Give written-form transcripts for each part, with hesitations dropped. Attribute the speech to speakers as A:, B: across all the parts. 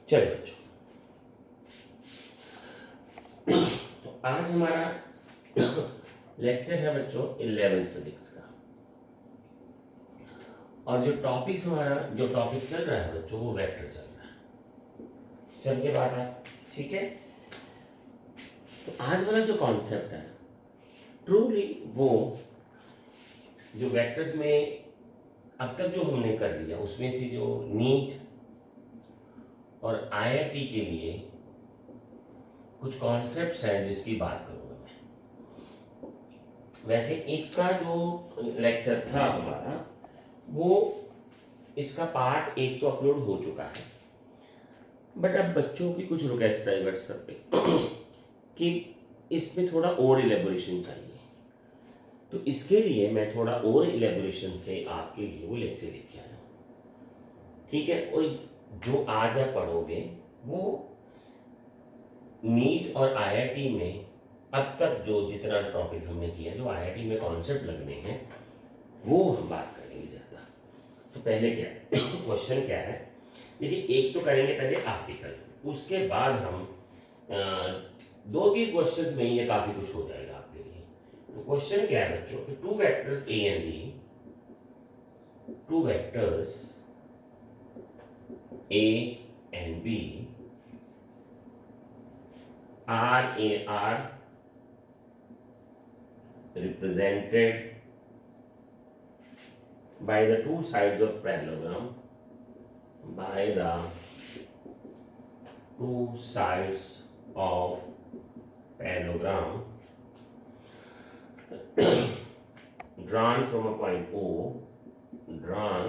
A: चलो बच्चों, तो आज हमारा लेक्चर है बच्चों 11th फिजिक्स का। और जो टॉपिक चल रहा है बच्चों वो वेक्टर चल रहा है। चल के बाद आप ठीक है। तो आज वाला जो कॉन्सेप्ट है ट्रूली वो जो वेक्टर्स में अब तक जो हमने कर लिया उसमें से जो नीट और आईआईटी के लिए कुछ कॉन्सेप्ट्स हैं जिसकी बात करूंगा मैं। वैसे इसका जो लेक्चर था हमारा वो इसका पार्ट 1 तो अपलोड हो चुका है, बट अब बच्चों की कुछ रिक्वेस्ट है व्हाट्सएप पे कि इसमें थोड़ा और इलेबोरेशन चाहिए। तो इसके लिए मैं थोड़ा और इलेबोरेशन से आपके लिए वो लेक्चर लेके आया हूँ, ठीक है। और जो आज आप पढ़ोगे वो नीट और आईआईटी में अब तक जो जितना टॉपिक हमने किया, जो आईआईटी में कॉन्सेप्ट लगने हैं वो हम बात करेंगे ज़्यादा। तो पहले क्या क्वेश्चन क्या है, देखिए एक तो करेंगे पहले आर्टिकल, उसके बाद हम 2-3 क्वेश्चंस में ये काफ़ी कुछ हो जाएगा आपके लिए। तो क्वेश्चन क्या है बच्चों कि two vectors A and B, two vectors A and B are represented by the two sides of parallelogram, by the two sides of parallelogram drawn from a point O, drawn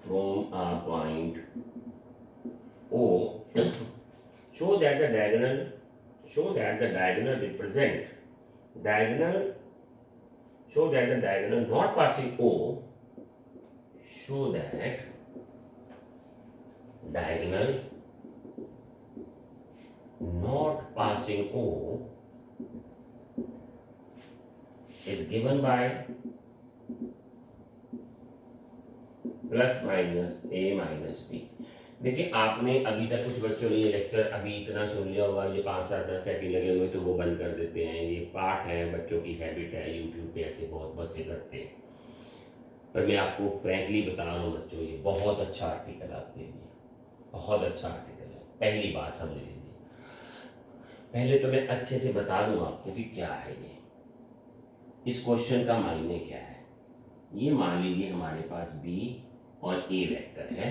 A: from a point O, show that the diagonal represent show that the diagonal not passing O, show that diagonal not passing O is given by plus minus A minus B. देखिए आपने अभी तक कुछ बच्चों ने ये lecture अभी इतना सुन लिया होगा, ये 5-7-10 सेकंड लगे हुए तो वो बंद कर देते हैं। ये पार्ट है, बच्चों की हैबिट है, यूट्यूब पे ऐसे बहुत बच्चे करते हैं। पर मैं आपको फ्रैंकली बता रहा हूँ बच्चों, ये बहुत अच्छा आर्टिकल आपके लिए, बहुत अच्छा आर्टिकल है। पहली बात समझ लीजिए, पहले तो मैं अच्छे से बता दूं आपको कि क्या है ये, इस क्वेश्चन का मायने क्या है। ये मान लीजिए हमारे पास बी और ए वेक्टर है,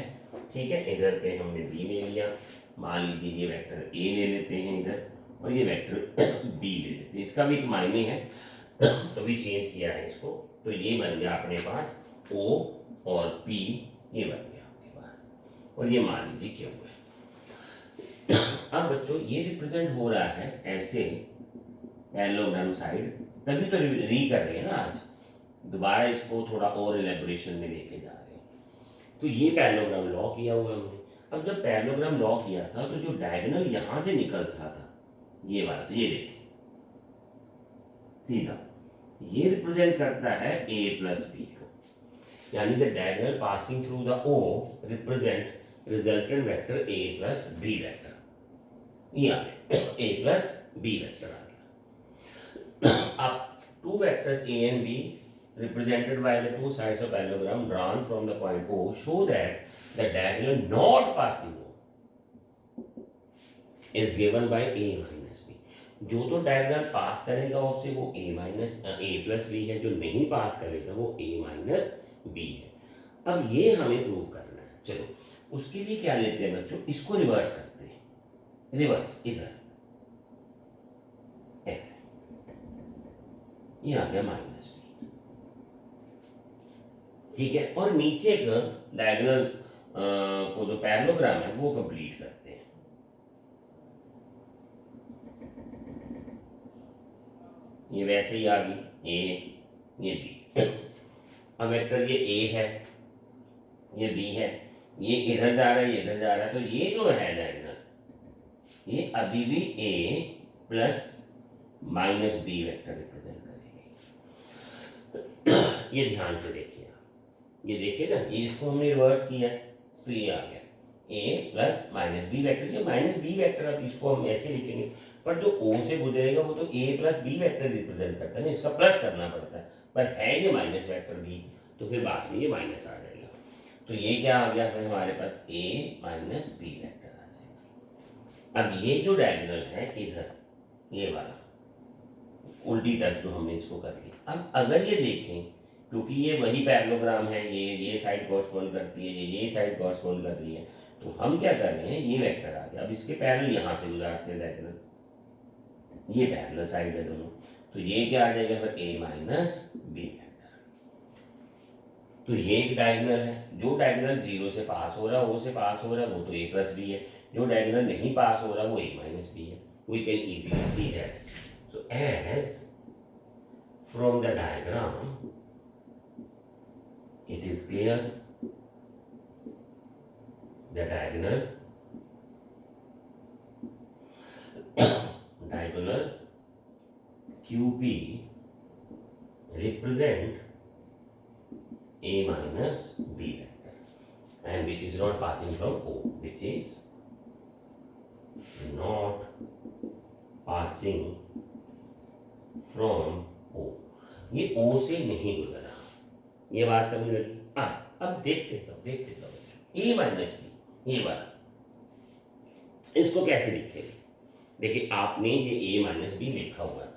A: ठीक है। इधर पे हमने बी ले लिया, मान लीजिए ये वेक्टर ए ले लेते हैं इधर, और ये वेक्टर बी ले लेते हैं। इसका भी एक मायने है तो भी चेंज किया है इसको। तो ये बन गया अपने पास ओ और पी, ये बन गया आपके पास, और ये मान लीजिए क्यों है। अब बच्चों ये रिप्रेजेंट हो रहा है ऐसे पैरेललोग्राम साइड, तभी तो री कर रहे हैं ना आज, दोबारा इसको थोड़ा और इलेबोरेशन में लेके जा रहे हैं। तो ये पैरेललोग्राम लॉ किया हुआ हमने। अब जब पैरेललोग्राम लॉ किया था तो जो डायगोनल यहां से निकलता था ये वाला, ये देखिए सीधा, ये रिप्रेजेंट करता है ए प्लस बी को, यानी the diagonal passing through the O represent resultant vector A plus B vector. ये आ गया ए प्लस बी वेक्टर आ गया। अब two vectors A and B represented by the two sides of parallelogram drawn from the point O show that the diagonal not passing O is given by A minus B। जो तो diagonal पास करेगा उससे वो A minus A plus B है, जो नहीं पास करेगा वो A माइनस बी है। अब ये हमें प्रूव करना है। चलो उसके लिए क्या लेते हैं बच्चों, इसको रिवर्स करते हैं, रिवर्स इधर ऐसे, ये आ गया माइनस बी, ठीक है। और नीचे का डायगोनल को जो पैरेललोग्राम है वो कंप्लीट करते हैं। ये वैसे ही आ गई ए, ये बी। अब वेक्टर ये ए है, ये बी है, ये इधर जा रहा है, ये इधर जा रहा है, तो ये जो है डायगोनल ये अभी भी A plus minus B vector represent ये ध्यान से देखिए, ये देखिए ना, ये इसको हमने रिवर्स किया है तो ये आ गया A plus minus B vector, ये माइनस बी वेक्टर, अब इसको हम ऐसे लिखेंगे, पर जो ओ से गुजरेगा वो तो ए प्लस बी वेक्टर रिप्रेजेंट करता है ना, इसका प्लस करना पड़ता है, पर है ये माइनस वेक्टर बी, तो फिर बाद में ये माइनस आ जाएगा। तो ये क्या आ गया फिर हमारे पास, ए माइनस बी वेक्टर आ जाएगा। अब ये जो डायगोनल है इधर, ये वाला उल्टी तरफ जो हमने इसको कर लिया, अब अगर ये देखें, क्योंकि ये वही पैरेललोग्राम है, ये साइड कॉरस्पॉन्ड करती है, ये साइड कॉरस्पॉन्ड कर रही है, तो हम क्या कर रहे हैं, ये वेक्टर आ गया, अब इसके पैरेलल यहाँ से गुजारते हैं डायगोनल, ये पैरेलल साइड है दोनों, तो ये क्या आ जाएगा फिर, ए माइनस बी वेक्टर। तो ये एक डायगोनल है, जो डायगोनल जीरो से पास हो रहा है, ओ से पास हो रहा है, वो तो ए प्लस बी है, जो डायगोनल नहीं पास हो रहा वो ए माइनस बी है। We can easily see that, so as from the diagram it is clear the diagonal QP represent A minus B vector, and which is not passing from O, which is not passing from O, ये O से नहीं गुजरा, ये बात समझ लगी। अब देखते जाओ ए माइनस बी, ये वाला इसको कैसे लिखेंगे, देखिए आपने ये ए माइनस बी लिखा हुआ है,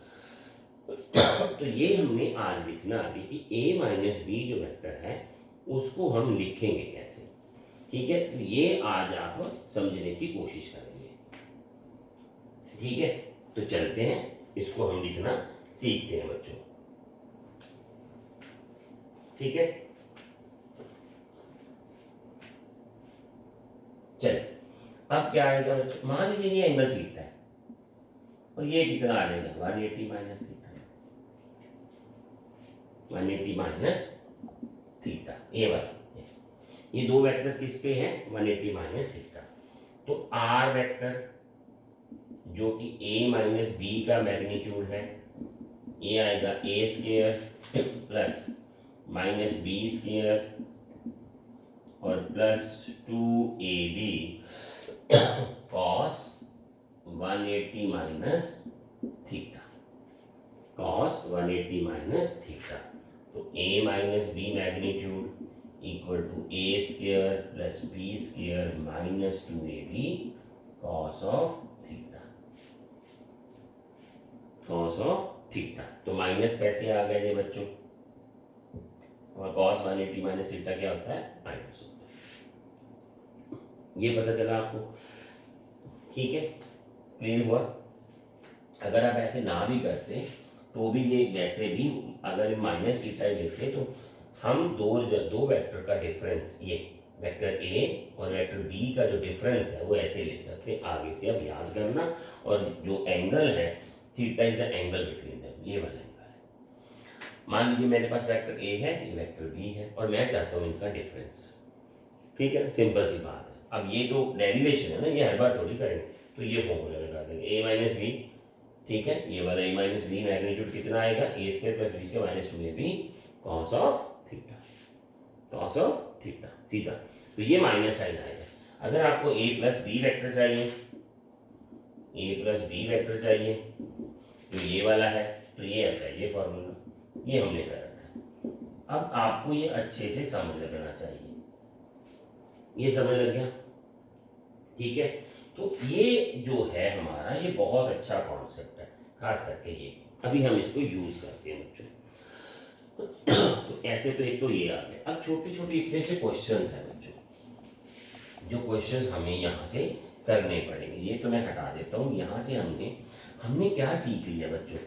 A: तो ये हमने आज लिखना अभी कि ए माइनस बी जो वेक्टर है उसको हम लिखेंगे कैसे, ठीक है, तो ये आज आप समझने की कोशिश करेंगे, ठीक है। तो चलते हैं, इसको हम लिखना सीखते हैं बच्चों, ठीक है। चलिए, अब क्या आएगा बच्चों, मान लीजिए ये एंगल थीटा है और ये कितना आ जाएगा, 180 माइनस थीटा, 180 माइनस थीटा, ये वाला, ये दो वेक्टर्स किस पे हैं, 180 माइनस थीटा। तो आर वेक्टर जो कि ए माइनस बी का मैग्नीट्यूड है, ये आएगा A square plus minus B square और plus 2ab cos 180 minus theta, cos 180 minus theta. तो a minus B magnitude equal to A square plus B square minus 2ab cos of theta, cos of theta. तो minus कैसे आ गए बच्चों, और cos 180 minus theta क्या होता है, माइनस होता है, ये पता चला आपको, ठीक है, क्लियर हुआ। अगर आप ऐसे ना भी करते तो भी ये वैसे भी अगर माइनस थीटा लिखते तो हम दो वेक्टर का डिफरेंस, ये वेक्टर ए और वेक्टर बी का जो डिफरेंस है वो ऐसे लिख सकते हैं, आगे से अब याद करना। और जो एंगल है theta is the angle between them, ये वाला एंगल है। मान लीजिए मेरे पास वेक्टर ए है, ये वेक्टर बी है, और मैं चाहता हूँ इनका डिफरेंस, ठीक है, सिंपल सी बात है। अब ये तो डेरिवेशन है ना, ये हर बार थोड़ी करेंगे, तो ये फॉर्मूला लगा देंगे ए माइनस बी, ठीक है, ये वाला ए माइनस बी मैग्नीट्यूड कितना आएगा, A square plus B square minus 2ab cos of theta, cos of theta, सीधा। तो ये माइनस साइन आएगा। अगर आपको ए प्लस बी वेक्टर चाहिए, ए प्लस बी वेक्टर चाहिए, तो ये वाला है, तो ये आता है ये फॉर्मूला, ये हमने कर रखा है। अब आपको ये अच्छे से समझ लगना चाहिए, ये समझ लग गया, ठीक है। तो ये जो है हमारा, ये बहुत अच्छा कॉन्सेप्ट है, खास करके ये अभी हम इसको यूज करते हैं बच्चों। तो ऐसे तो एक तो ये आ गया। अब छोटी छोटी इसमें से क्वेश्चंस हैं बच्चों, जो क्वेश्चंस हमें यहाँ से करने पड़ेंगे, ये तो मैं हटा देता हूँ। यहाँ से हमने क्या सीख लिया बच्चों,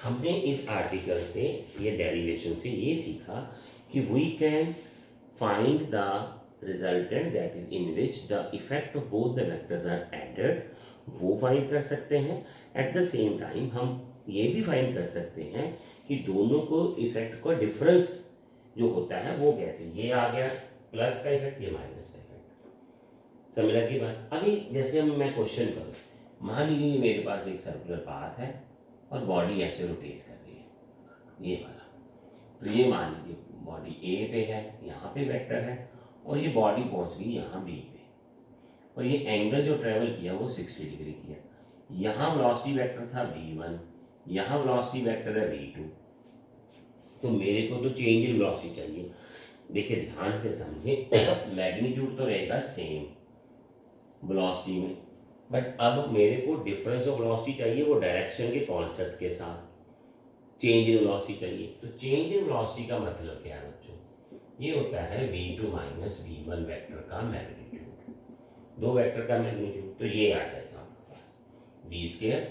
A: हमने इस आर्टिकल से, ये डेरिवेशन से ये सीखा कि we can find the resultant that is in which the effect of both the vectors are added, वो फाइंड कर सकते हैं। एट द सेम टाइम हम ये भी फाइंड कर सकते हैं कि दोनों को इफेक्ट का डिफरेंस जो होता है वो कैसे, ये आ गया प्लस का इफेक्ट, ये माइनस का इफेक्ट, समझ लगी बात। अभी जैसे हम मैं क्वेश्चन करूँ, मान लीजिए मेरे पास एक सर्कुलर पाथ है और बॉडी ऐसे रोटेट कर रही है, ये वाला, तो ये मान लीजिए बॉडी ए पे है, यहाँ पे वेक्टर है, और ये बॉडी पहुँच गई यहाँ बी पे। और ये एंगल जो ट्रेवल किया वो 60 डिग्री किया। यहाँ वेलोसिटी वेक्टर था v1, यहाँ वेलोसिटी वेक्टर है v2, तो मेरे को तो चेंज इन वेलोसिटी चाहिए। देखिए ध्यान से समझे, मैग्नीट्यूड तो रहेगा सेम वेलोसिटी में, बट अब मेरे को डिफरेंस ऑफ वेलोसिटी चाहिए वो डायरेक्शन के कॉन्सेप्ट के साथ। चेंज इन वेलोसिटी चाहिए, तो चेंज इन वेलोसिटी का मतलब क्या है बच्चों? ये होता है v2 माइनस v1 वेक्टर का मैग्नीट्यूड, दो वेक्टर का मैग्नीट्यूड। तो ये आ जाएगा आपके पास v स्क्वायर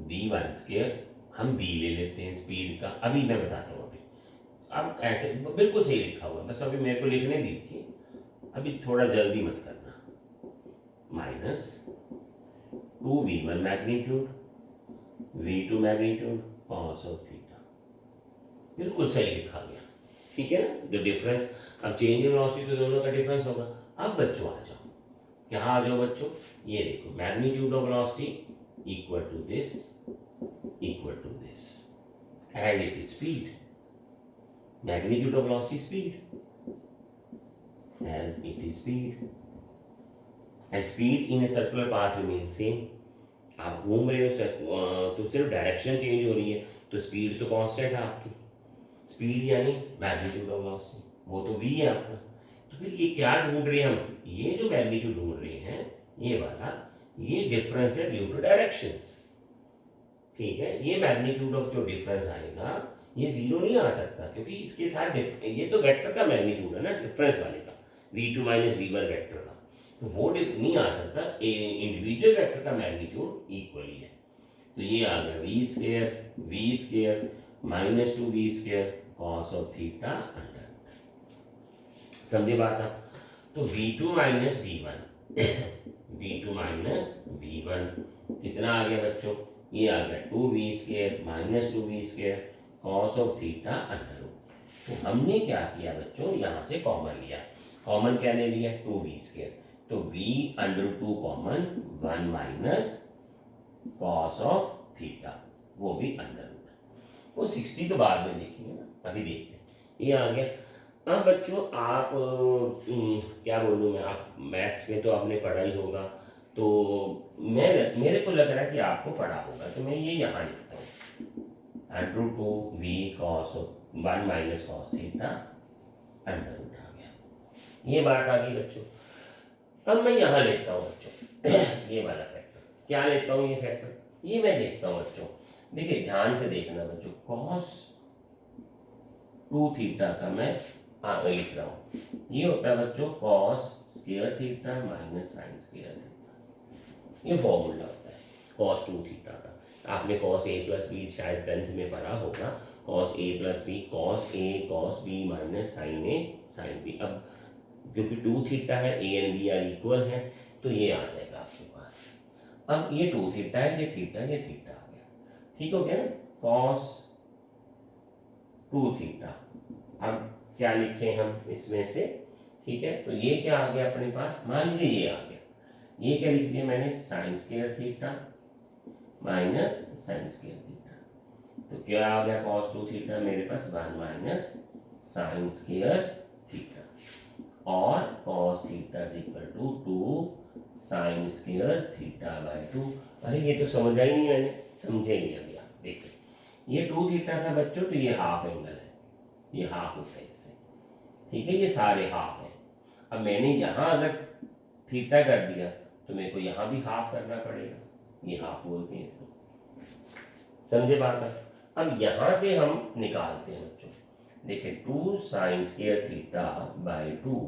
A: v1 स्क्वायर, हम v ले लेते हैं स्पीड का, अभी मैं बताता हूँ। अभी अब ऐसे बिल्कुल सही लिखा हुआ है, बस अभी मेरे को लिखने दीजिए, अभी थोड़ा जल्दी मत करना। Minus 2v1 magnitude v2 magnitude cos of theta, बिल्कुल सही लिखा गया, ठीक है ना। जो डिफरेंस, अब चेंज इन वेलोसिटी तो दोनों का डिफरेंस होगा। अब बच्चों आ जाओ, क्या आ जाओ बच्चों, ये देखो magnitude of velocity equal to this as it is speed, magnitude of velocity speed as it is speed, and speed in a circular path remain same. आप घूम रहे हो तो सिर्फ डायरेक्शन चेंज हो रही है, तो स्पीड तो कांस्टेंट है आपकी। स्पीड यानी मैग्नीट्यूड ऑफ वेलोसिटी, वो तो v है आपका। तो फिर ये क्या ढूंढ रहे हैं हम? ये जो मैग्नीट्यूड ढूंढ रहे हैं ये वाला, ये डिफरेंस है ड्यू टू डायरेक्शंस, ठीक है। ये मैग्नीट्यूड ऑफ जो डिफरेंस आएगा ये जीरो नहीं आ सकता, क्योंकि इसके साथ ये तो वेक्टर का मैग्नीट्यूड है ना, डिफरेंस वाले का, v2 माइनस v1 वेक्टर का, तो वो नहीं आ सकता। इंडिविजुअल वेक्टर का मैग्नीट्यूड इक्वली है। तो ये आ गया v square minus 2v square cos of theta under. समझे बात आप? तो v2 माइनस v1 कितना आ गया बच्चों? ये आ गया 2v square minus 2v square cos of theta under. तो हमने क्या किया बच्चों, यहाँ से कॉमन लिया। कॉमन क्या ले लिया? 2v स्क्वायर, तो v under 2 common 1 minus cos of theta, वो भी अंडर। वो 60 तो बाद में देखेंगे ना, अभी देखते हैं। ये आ गया। अब बच्चों आप क्या बोलूँ मैं, आप मैथ्स में तो आपने पढ़ा ही होगा, तो मेरे को लग रहा है कि आपको पढ़ा होगा, तो मैं ये यहाँ लिखता हूँ under 2v cos 1 minus cos theta under root आ गया। ये बात आ गई बच्चों। अब मैं यहाँ लेता हूँ बच्चों ये वाला फैक्टर, क्या लेता हूँ ये फैक्टर, ये मैं देखता हूँ बच्चों। देखिए ध्यान से देखना बच्चों, कॉस 2 थीटा का मैं लिख रहा हूँ, ये होता है बच्चों cos square theta minus sine square theta, ये फॉर्मूला होता है कॉस 2 थीटा का। आपने कॉस a प्लस बी शायद 10th में पढ़ा होगा, cos a plus B cos a cos b minus sine a sine b। अब क्योंकि 2 थीटा है, a and b are equal है, तो ये आ जाएगा आपके पास। अब ये 2 थीटा है, ये थीटा आ गया, ठीक हो गया ना, कॉस 2 थीटा। अब क्या लिखें हम इसमें से, ठीक है, तो ये क्या आ गया अपने पास, मान लीजिए ये आ गया, ये क्या लिख दिया मैंने, sine square theta minus sine square theta. तो क्या आ गया कॉस 2 थीटा मेरे पास 1 माइनस साइन स्क्वायर थीटा, और cos theta is equal to 2 sine square theta by 2। अरे ये तो समझा ही नहीं मैंने, समझे नहीं अभी आप देखो। ये 2 थीटा था बच्चों, तो ये हाफ एंगल है, ये हाफ होता है इससे, ठीक है, ये सारे हाफ है। अब मैंने यहाँ अगर थीटा कर दिया तो मेरे को यहाँ भी हाफ करना पड़ेगा, ये हाफ बोलते हैं इसे, समझे बात है। अब यहाँ से हम निकालते हैं बच्चों, देखिए 2 sine square theta by 2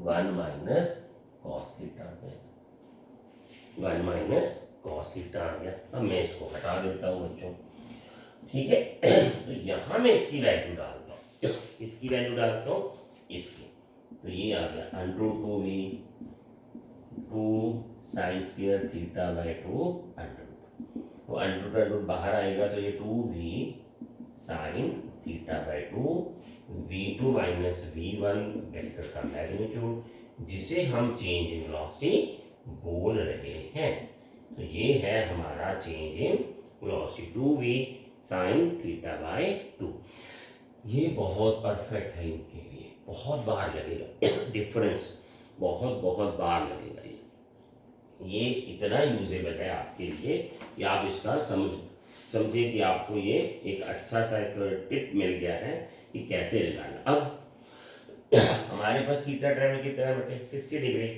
A: 1 minus cos theta आ गया, 1 माइनस कॉस थीटा आ गया। अब मैं इसको हटा देता हूँ बच्चों, ठीक है। तो यहाँ मैं इसकी वैल्यू डालता हूँ, इसकी वैल्यू डालता हूँ इसकी, तो ये आ गया under 2v 2 sine square theta by 2 under, तो अंडर बाहर आएगा, तो ये 2v sine theta by 2 v2 minus v1 vector का मैग्नीट्यूड, जिसे हम चेंज इन वेलोसिटी बोल रहे हैं। तो ये है हमारा change in velocity 2v sine theta by 2। ये बहुत परफेक्ट है, इनके लिए बहुत बाहर लगेगा डिफरेंस, बहुत बहुत बार लगेगा। ये इतना यूजेबल है आपके लिए कि आप इसका समझिए कि आपको ये एक अच्छा सा एक टिप मिल गया है कि कैसे लगाना। अब हमारे पास थीटा ट्रेवल कितना है बेटे 60 डिग्री,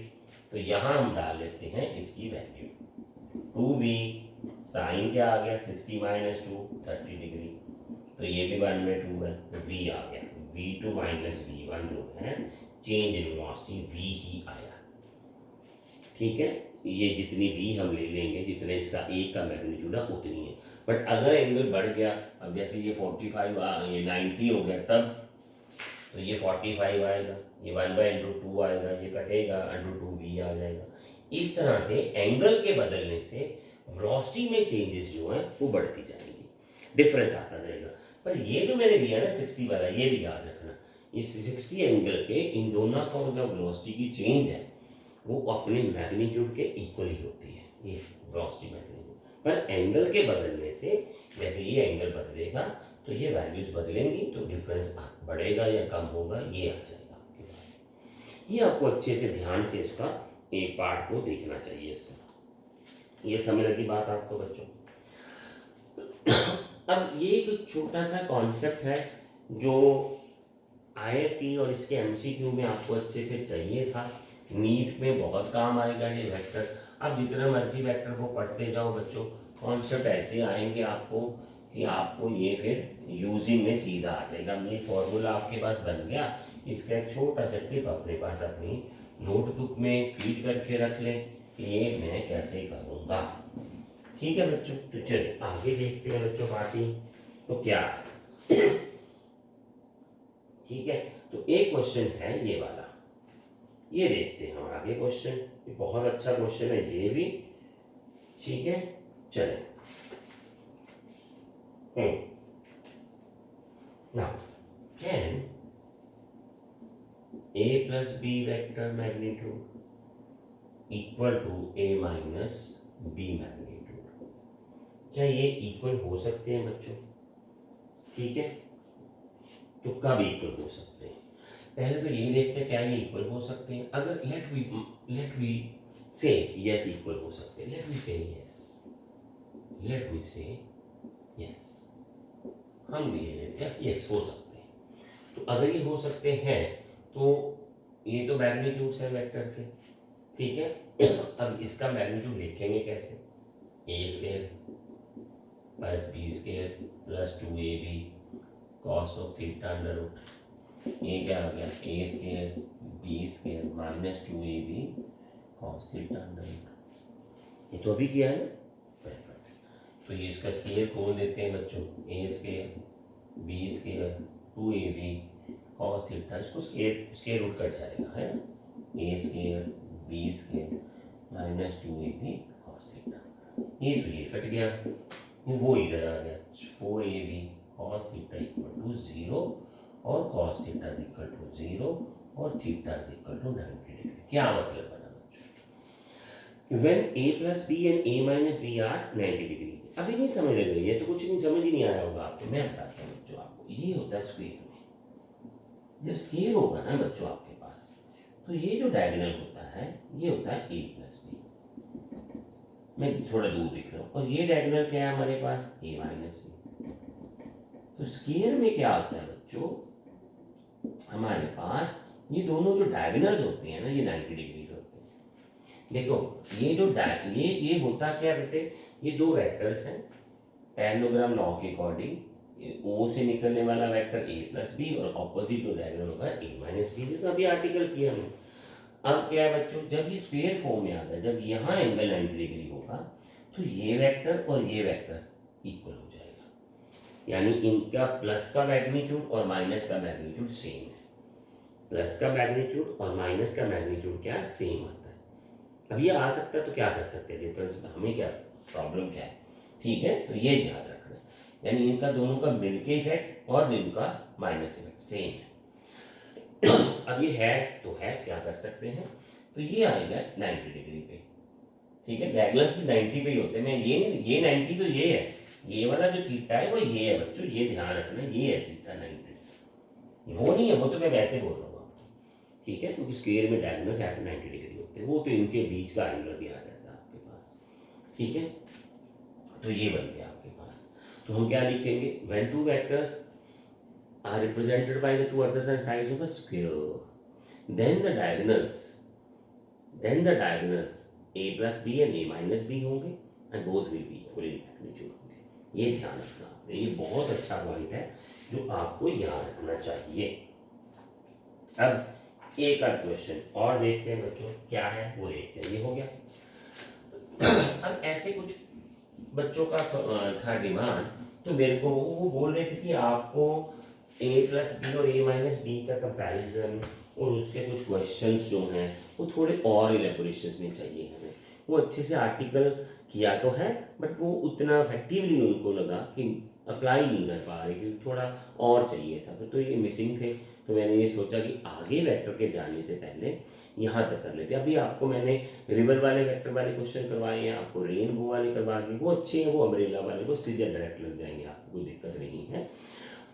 A: तो यहाँ हम डाल लेते हैं इसकी वैल्यू 2v साइन क्या आ गया 60 माइनस 2 30 डिग्री, तो ये भी 1/2 है, तो v आ गया v2 माइनस v1 जो है चेंज इन वेलोसिटी v ही आया। ठीक है, ये जितनी v हम ले लेंगे जितने इसका a का मैग्नीट्यूड है उतनी है, बट अगर एंगल बढ़ गया, अब जैसे ये 45 ये 90 हो गया तब, तो ये 45 आएगा, ये 1/2 आएगा, ये कटेगा √2v आ जाएगा। इस तरह से एंगल के बदलने से वेलोसिटी में चेंजेस जो हैं वो बढ़ती जाएंगी, डिफरेंस आता रहेगा। पर ये जो मैंने लिया ना 60 वाला, ये भी याद रखना, इस 60 एंगल पे इन दोनों का जो वेलोसिटी की चेंज है वो अपने मैग्नीट्यूड के इक्वल ही होती है, ये वेलोसिटी मैग्नीट्यूड। पर एंगल के बदलने से जैसे ये एंगल बदलेगा तो ये वैल्यूज बदलेंगी, तो डिफरेंस बढ़ेगा या कम होगा ये आ जाएगा आपके पास। ये आपको अच्छे से ध्यान से इसका एक पार्ट को देखना चाहिए इसका। ये समझ लगी बात आपको बच्चों? अब ये एक छोटा सा कॉन्सेप्ट है जो IIT और इसके MCQ में आपको अच्छे से चाहिए था, नीट में बहुत काम आएगा ये वेक्टर। अब जितना मर्जी वेक्टर को पढ़ते जाओ बच्चों, कॉन्सेप्ट ऐसे आएंगे आपको कि आपको ये फिर यूजिंग में सीधा आ जाएगा। ये फॉर्मूला आपके पास बन गया, इसका एक छोटा सा टिप अपने पास अपनी नोटबुक में फीड करके रख लें कि ये मैं कैसे करूँगा। ठीक है बच्चों, तो चलिए आगे देखते हैं बच्चों बाकी तो क्या। ठीक है, तो एक क्वेश्चन है ये वाला, ये देखते हैं हम आगे क्वेश्चन, ये बहुत अच्छा क्वेश्चन है ये भी। ठीक है, चलें। Now, can a plus b vector magnitude equal to a minus b magnitude? क्या ये इक्वल हो सकते हैं बच्चों? ठीक है, तो कब इक्वल हो सकते हैं? पहले तो ये देखते हैं क्या ये इक्वल हो सकते हैं। अगर लेट वी से यस इक्वल हो सकते हैं, लेट वी से यस, हम ये लेते हैं यस हो सकते हैं। तो अगर ये हो सकते हैं तो ये तो मैग्नीट्यूड्स है वेक्टर के, ठीक है। अब इसका मैग्नीट्यूड लिखेंगे कैसे? A square plus B square plus 2ab cos of theta under root, ये क्या आ गया A square B square minus 2ab cos theta under root. ये तो अभी किया है ना, परफेक्ट। तो ये इसका स्क्वायर खोल देते हैं बच्चों, A square B square 2ab cos theta, इसको स्क्वायर रूट कट जाएगा है ना, A square B square minus 2ab cos theta, ये तो ये कट गया, वो इधर आ गया 4ab cos theta equal to 0 और कॉस थीटा इक्वल टू 0 और थीटा इक्वल टू 90 डिग्री। क्या मतलब बना बच्चों? When a plus b and a minus b are 90 degree. अभी नहीं समझ लगे, ये तो कुछ नहीं समझ ही नहीं आया होगा आपको, मैं बताता हूँ बच्चों आपको। ये होता है स्क्वायर में, जब स्क्वायर होगा ना बच्चों आपके पास, तो ये जो डायगोनल होता है ये होता है a प्लस b, मैं थोड़ा दूर लिख रहा हूँ, और ये डायगोनल क्या है हमारे पास a माइनस b। तो स्क्वायर में क्या होता है बच्चों, हमारे पास ये दोनों जो डायगोनल्स होते हैं ना ये 90 डिग्री के होते हैं। देखो ये जो ये होता क्या बेटे, ये दो वेक्टर्स हैं पैरेललोग्राम लॉ के अकॉर्डिंग, ओ से निकलने वाला वेक्टर a प्लस बी और ऑपोजिट जो डायगोनल होगा a माइनस बी, तो अभी आर्टिकल किया हमने। अब क्या है बच्चों, जब ये स्क्वायर फॉर्म में आता है, जब यहाँ एंगल 90 डिग्री होगा तो ये वेक्टर और ये वेक्टर इक्वल हो जाएगा, यानी इनका प्लस का मैग्नीट्यूड और माइनस का मैग्नीट्यूड सेम है। प्लस का मैग्नीट्यूड और माइनस का मैग्नीट्यूड क्या सेम आता है। अब ये आ सकता है तो क्या कर सकते हैं, डिफरेंस हमें क्या प्रॉब्लम क्या है, ठीक है। तो ये याद रखना है, यानी इनका दोनों का मिलके इफेक्ट और इनका माइनस इफेक्ट सेम है। अब ये है तो है, क्या कर सकते हैं, तो ये आएगा 90 डिग्री पे, ठीक है। डायगोनल्स भी 90 पे ही होते हैं, मैं ये 90 तो ये है, ये वाला जो थीटा है वो ये है बच्चों, ये ध्यान रखना, ये है थीटा 90, वो नहीं है, वो तो मैं वैसे बोल रहा हूँ आपको, ठीक है, क्योंकि स्क्वायर में डायगोनल्स एट 90 डिग्री होते हैं, वो तो इनके बीच का एंगल भी आ जाता है आपके पास। ठीक है, तो ये बन गया आपके पास। तो हम क्या लिखेंगे, when two vectors are represented by the two adjacent sides of a square, then the diagonals a plus B and a minus B होंगे and both will be equal in magnitude होंगे। ये ध्यान रखना आपने, ये बहुत अच्छा पॉइंट है जो आपको याद रखना चाहिए। अब एक आध क्वेश्चन और देखते हैं बच्चों, क्या है वो देखते हैं। ये हो गया। अब ऐसे कुछ बच्चों का था डिमांड, तो मेरे को वो बोल रहे थे कि आपको a प्लस बी और a माइनस बी का कंपैरिजन और उसके कुछ क्वेश्चंस जो हैं वो थोड़े और इलेबोरेशंस में चाहिए हमें। वो अच्छे से आर्टिकल किया तो है, बट वो उतना इफेक्टिवली उनको लगा कि अप्लाई नहीं कर पा रहे, क्योंकि थोड़ा और चाहिए था, तो ये मिसिंग थे। तो मैंने ये सोचा कि आगे वेक्टर के जाने से पहले यहाँ तक कर लेते हैं। अभी आपको मैंने रिवर वाले वेक्टर वाले क्वेश्चन करवाए हैं, आपको रेनबो वाले करवा दिए, वो अच्छे हैं, वो अम्ब्रेला वाले वो सीधे डायरेक्ट लग जाएंगे, आपको कोई दिक्कत नहीं है।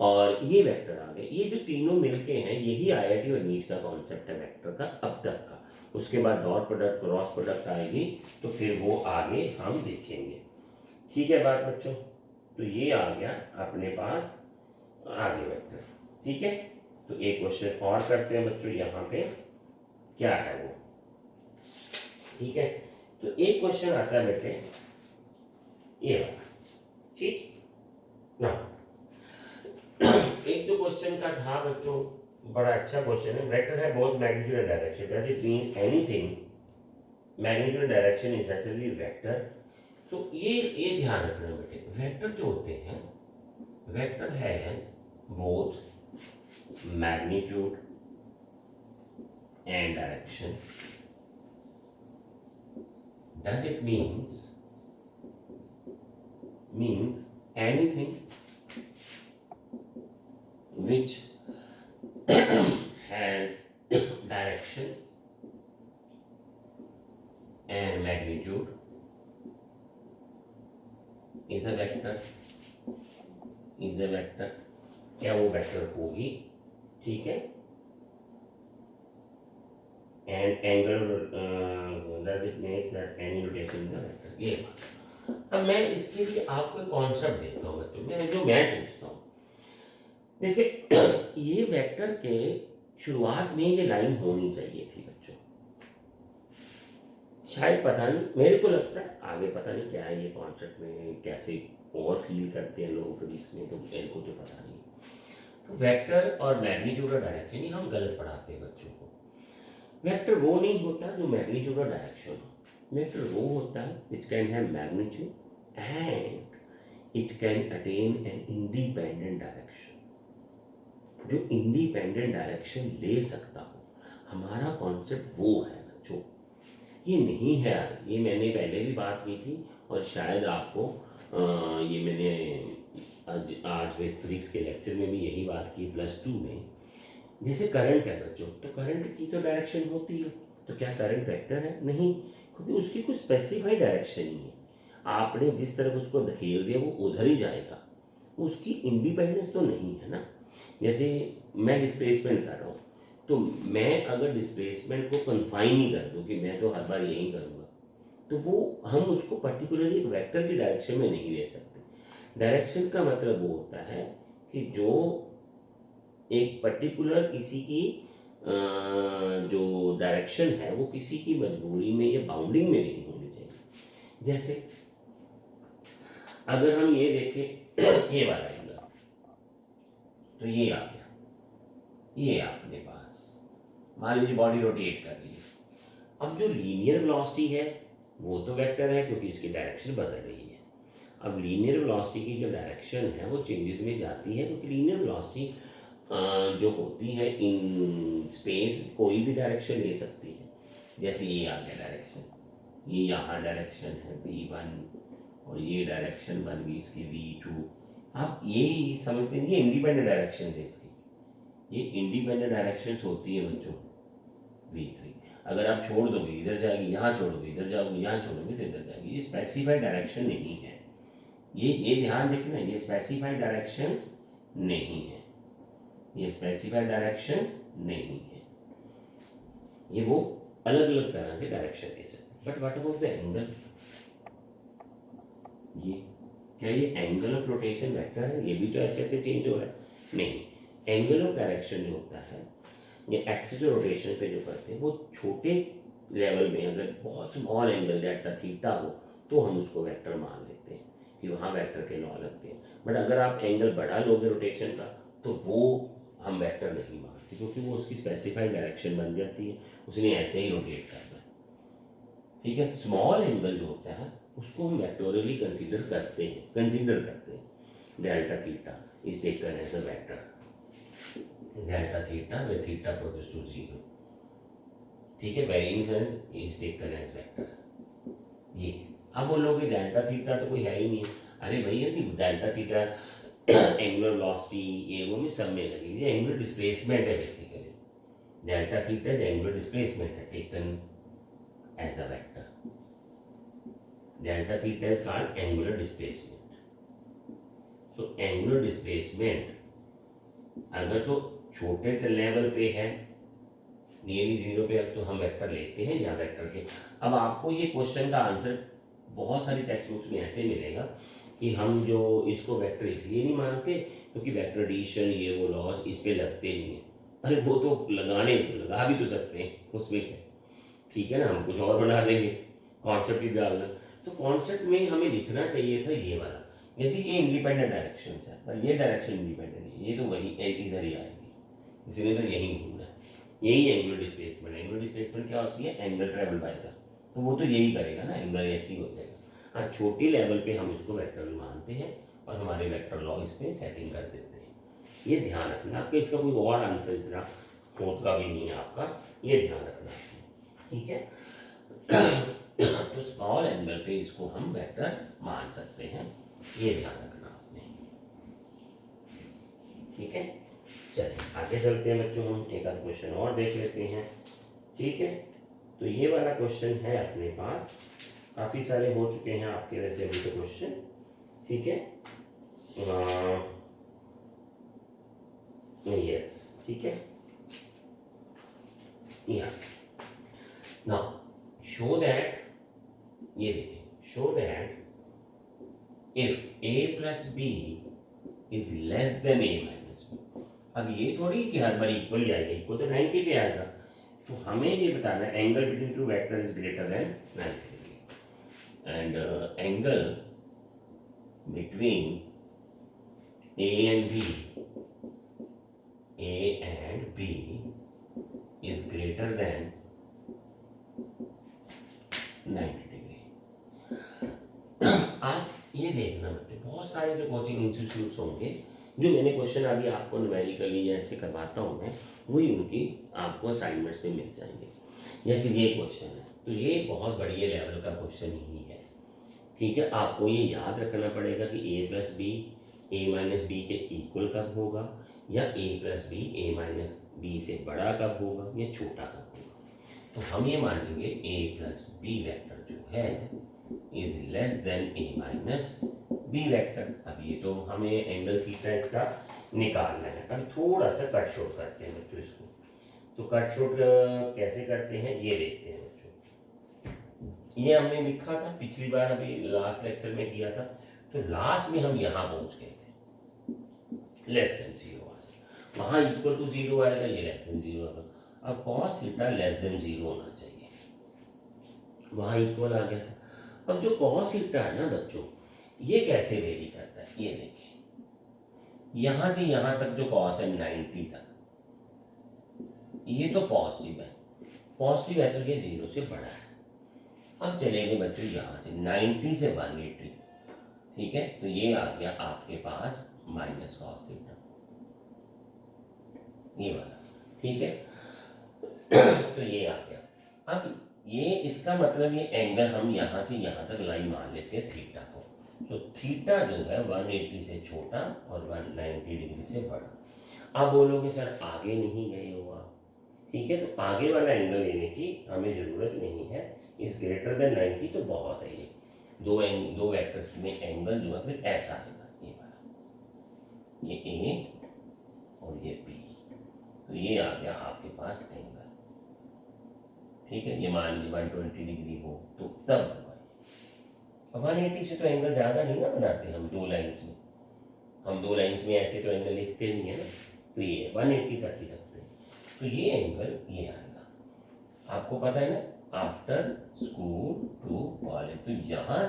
A: और ये वेक्टर आ गए, ये जो तीनों मिलके हैं, यही आईआईटी और नीट का कॉन्सेप्ट है वेक्टर का अब तक का। उसके बाद डॉट प्रोडक्ट क्रॉस प्रोडक्ट आएगी, तो फिर वो आगे हम देखेंगे। ठीक है बात बच्चों, तो ये आ गया अपने पास आगे वेक्टर। ठीक है, तो एक क्वेश्चन और करते हैं बच्चों, यहाँ पे क्या है वो। ठीक है, तो एक क्वेश्चन आता है बेटे ये वाला। ठीक ना, एक जो क्वेश्चन का था बच्चों, बड़ा अच्छा क्वेश्चन है। वेक्टर है both magnitude and direction, does it mean anything magnitude and direction is necessary vector. So ये ध्यान रखना बेटे, वेक्टर जो होते हैं, वेक्टर है both magnitude and direction. Does it means anything which has direction and magnitude is a vector, क्या वो वेक्टर होगी? ठीक है, and angle does it makes that any rotation in the vector। ये अब मैं इसके लिए आपको एक कॉन्सेप्ट देता हूँ बच्चों, मैं सोचता हूँ। देखिए, ये वेक्टर के शुरुआत में ये लाइन होनी चाहिए थी बच्चों, शायद पता नहीं, मेरे को लगता है आगे पता नहीं क्या है ये कॉन्सेप्ट में कैसे और फील करते हैं लोग फिजिक्स में, तो मेरे को तो पता नहीं। तो वेक्टर और मैग्नीट्यूड और डायरेक्शन ही हम गलत पढ़ाते हैं बच्चों को। वेक्टर वो नहीं होता जो मैग्नीट्यूड और डायरेक्शन हो। वेक्टर वो होता है which can have magnitude and it can attain an independent direction, जो इंडिपेंडेंट डायरेक्शन ले सकता हो। हमारा कॉन्सेप्ट वो है बच्चों, ये नहीं है। ये मैंने पहले भी बात की थी और शायद आपको ये मैंने आज फिजिक्स के लेक्चर में भी यही बात की +2 में। जैसे करंट है बच्चों, तो करंट की तो डायरेक्शन होती है, तो क्या करंट वेक्टर है? नहीं, क्योंकि उसकी कोई स्पेसिफाइड डायरेक्शन नहीं है। आपने जिस तरफ उसको धकेल दिया वो उधर ही जाएगा, उसकी इंडिपेंडेंस तो नहीं है ना। जैसे मैं डिस्प्लेसमेंट कर रहा हूँ, तो मैं अगर डिस्प्लेसमेंट को कन्फाइन ही कर दूँ कि मैं तो हर बार यही करूँगा, तो वो हम उसको पर्टिकुलरली एक वेक्टर की डायरेक्शन में नहीं ले सकते। डायरेक्शन का मतलब वो होता है कि जो एक पर्टिकुलर किसी की जो डायरेक्शन है वो किसी की मजबूरी में या बाउंडिंग में नहीं होनी चाहिए। जैसे अगर हम ये देखें ये वाला एंगल, तो ये आ गया, ये आपके पास मान लीजिए बॉडी रोटेट कर रही है। अब जो लीनियर वेलोसिटी है वो तो वेक्टर है क्योंकि इसकी डायरेक्शन बदल रही है। अब लीनियर वेलोसिटी की जो डायरेक्शन है वो चेंजेस में जाती है, क्योंकि लीनियर वेलोसिटी जो होती है इन स्पेस कोई भी डायरेक्शन ले सकती है। जैसे ये आ गया डायरेक्शन, ये यहाँ डायरेक्शन है v1 और ये डायरेक्शन बन गई इसकी v2। आप ये समझते नहीं, ये इंडिपेंडेंट डायरेक्शन है इसकी, ये इंडिपेंडेंट डायरेक्शंस होती है बच्चों v3। अगर आप छोड़ दोगे इधर जाएगी, यहाँ छोड़ोगे इधर जाओगे, यहाँ छोड़ोगे तो इधर जाएगी। ये स्पेसिफाइड डायरेक्शन नहीं है, ये ध्यान रखना, ये स्पेसिफाइड डायरेक्शंस नहीं है, ये स्पेसिफाइड डायरेक्शंस नहीं है। ये वो अलग अलग तरह से डायरेक्शन दे सकते हैं। But what about the angle, ये क्या ये एंगल ऑफ रोटेशन वेक्टर है? ये भी तो ऐसे ऐसे चेंज हो रहा है। नहीं, एंगल ऑफ डायरेक्शन जो होता है ये एक्सिस ऑफ रोटेशन पे जो करते हैं वो छोटे लेवल में अगर बहुत स्मॉल एंगल डेल्टा थीटा हो तो हम उसको वेक्टर मान लेते हैं कि वहाँ वेक्टर के लॉ लगते हैं। बट अगर आप एंगल बढ़ा लोगे रोटेशन का तो वो हम वेक्टर नहीं मानते, क्योंकि वो उसकी स्पेसिफाइड डायरेक्शन बन जाती है, उसने ऐसे ही रोटेट करना है। ठीक है, स्मॉल एंगल जो होता है उसको हम वेक्टोरियली कंसीडर करते हैं। Delta theta is taken as a vector, delta theta with theta goes to 0, ठीक है, variance is taken as vector. ये अब बोलोगे डेल्टा थीटा तो कोई है ही नहीं है। अरे भैया कि डेल्टा थीटा एंगुलर वेलोसिटी ये वो में सब में लगेगी, ये एंगुलर डिस्प्लेसमेंट है basically. Delta theta is angular displacement है taken as a vector. Delta theta is called angular displacement. So angular displacement अगर तो छोटे लेवल पे है नियरली 0 पे, अब तो हम वेक्टर लेते हैं या वेक्टर के। अब आपको ये क्वेश्चन का आंसर बहुत सारी टेक्स्ट बुक्स में ऐसे मिलेगा कि हम जो इसको वेक्टर इसलिए नहीं मानते क्योंकि वेक्टर एडिशन ये वो लॉज इस पे लगते नहीं है। अरे वो तो लगा भी तो सकते हैं, उसमें क्या, ठीक है ना, हम कुछ और बना देंगे, कॉन्सेप्ट भी डालना। तो कॉन्सेप्ट में हमें लिखना चाहिए था ये वाला, जैसे ये इंडिपेंडेंट डायरेक्शन है पर ये डायरेक्शन इंडिपेंडेंट है, ये तो वही इधर ही आएगी, इसलिए तो यही घूमना है। यही एंगुलर डिस्प्लेसमेंट। एंगुलर डिस्प्लेसमेंट क्या होती है? एंगल ट्रेवल बाय द, तो वो तो यही करेगा ना, एंगल ऐसे ही हो जाएगा। हाँ, छोटी लेवल पे हम इसको वेक्टर भी मानते हैं और हमारे वेक्टर लॉ इस पे सेटिंग कर देते हैं। ये ध्यान रखना आपका, इसका कोई और आंसर इतना होता भी नहीं है आपका, ये ध्यान रखना आपने, ठीक है। तो स्मॉल एंगल पे इसको हम वेक्टर मान सकते हैं, ये ध्यान रखना आपने, ठीक है। चलिए आगे चलते हैं बच्चों, हम एक आध क्वेश्चन और देख लेते हैं, ठीक है। तो ये वाला क्वेश्चन है अपने पास, काफ़ी सारे हो चुके हैं आपके वैसे अभी तो क्वेश्चन, ठीक है। यस, ठीक है। या नाउ शो दैट, ये देखिए, show that if a plus B is less than a minus B. अब ये थोड़ी कि हर बार इक्वल ही आएगा, इक्वल तो 90 पे आएगा, तो हमें ये बताना है angle between two vector is greater than 90 degree and angle between a and b, a and b is greater than 90 degree. आप ये देखना बच्चों, बहुत सारे जो कोचिंग इंस्टीट्यूट्स होंगे जो मैंने क्वेश्चन अभी आपको न्यूमेरिकली ऐसे करवाता हूँ मैं, वही उनकी आपको असाइनमेंट्स में मिल जाएंगे। जैसे ये क्वेश्चन है तो ये बहुत बढ़िया लेवल का क्वेश्चन ही है, ठीक है। आपको ये याद रखना पड़ेगा कि a plus B A minus B के इक्वल कब होगा, या a plus B A minus B से बड़ा कब होगा या छोटा कब होगा। तो हम ये मानेंगे a प्लस बी वैक्टर जो है is less than a minus B vector. अब ये तो हमें एंगल थीटा इसका निकालना है। अब थोड़ा सा कट शॉर्ट करते हैं बच्चों इसको, तो कट शॉर्ट कैसे करते हैं ये देखते हैं बच्चों। ये हमने लिखा था पिछली बार, अभी लास्ट लेक्चर में किया था, तो लास्ट में हम यहाँ पहुंच गए थे, लेस देन 0 वहाँ इक्वल टू 0 आएगा, ये लेस देन 0 आएगा। अब cos थीटा लेस देन 0 होना चाहिए, वहाँ इक्वल आ गया था। अब जो cos थीटा है ना बच्चों, ये कैसे वेरी करता है, ये देखिए, यहाँ से यहाँ तक जो cos है 90 तक, ये तो पॉजिटिव है, पॉजिटिव है तो ये 0 से बड़ा है। अब चलेंगे बच्चों यहाँ से 90 से 180, ठीक है, तो ये आ गया आपके पास माइनस cos थीटा, ये वाला, ठीक है। तो ये आ गया। अब ये इसका मतलब ये एंगल हम यहाँ से यहाँ तक लाइन मान लेते हैं थीटा को, तो थीटा जो है 180 से छोटा और 190 डिग्री से बड़ा। अब बोलोगे सर आगे नहीं गए हो आप, ठीक है, तो आगे वाला एंगल लेने की हमें ज़रूरत नहीं है, इस ग्रेटर देन 90 तो बहुत है। ये दो वेक्टर्स में एंगल जो है फिर ऐसा आएगा, ये वाला, ये ए और ये बी, तो ये आ गया आपके पास एंगल, ठीक है, ये मान लीजिए 120 डिग्री हो तो तब होगा। अब 180 से तो एंगल ज़्यादा नहीं ना बनाते हम दो लाइन्स में, हम दो लाइन्स में ऐसे तो एंगल लिखते नहीं है ना, तो ये 180 तक ही रखते हैं। तो ये एंगल ये आएगा, आपको पता है ना, आफ्टर स्कूल टू कॉलेज, तो यहाँ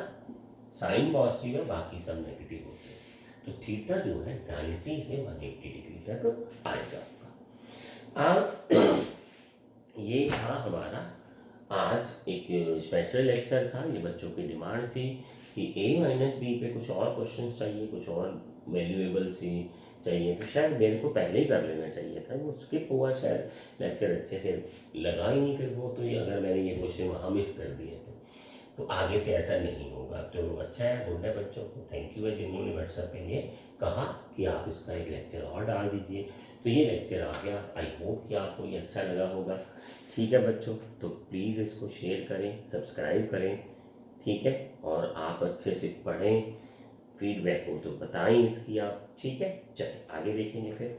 A: साइन पॉजिटिव है, बाकी सब नेगेटिव होते हैं। तो थीटा जो है 90 से 180 डिग्री तक आएगा आपका। अब ये था हमारा आज एक स्पेशल लेक्चर था, ये बच्चों की डिमांड थी कि a माइनस बी पे कुछ और क्वेश्चन चाहिए, कुछ और वैल्यूएबल सी चाहिए, तो शायद मेरे को पहले ही कर लेना चाहिए था, वो स्किप हुआ, शायद लेक्चर अच्छे से लगा ही नहीं फिर वो, तो ये अगर मैंने ये क्वेश्चन वहाँ मिस कर दिए तो आगे से ऐसा नहीं होगा। तो अच्छा है, गुड है बच्चों को, थैंक यू है जिन्होंने व्हाट्सएप पे ये कहा कि आप इसका एक लेक्चर और डाल दीजिए। तो ये लेक्चर आ गया, आई होप कि आपको ये अच्छा लगा होगा। ठीक है बच्चों, तो प्लीज़ इसको शेयर करें, सब्सक्राइब करें, ठीक है, और आप अच्छे से पढ़ें, फीडबैक हो तो बताएं इसकी आप, ठीक है। चलिए आगे देखेंगे फिर।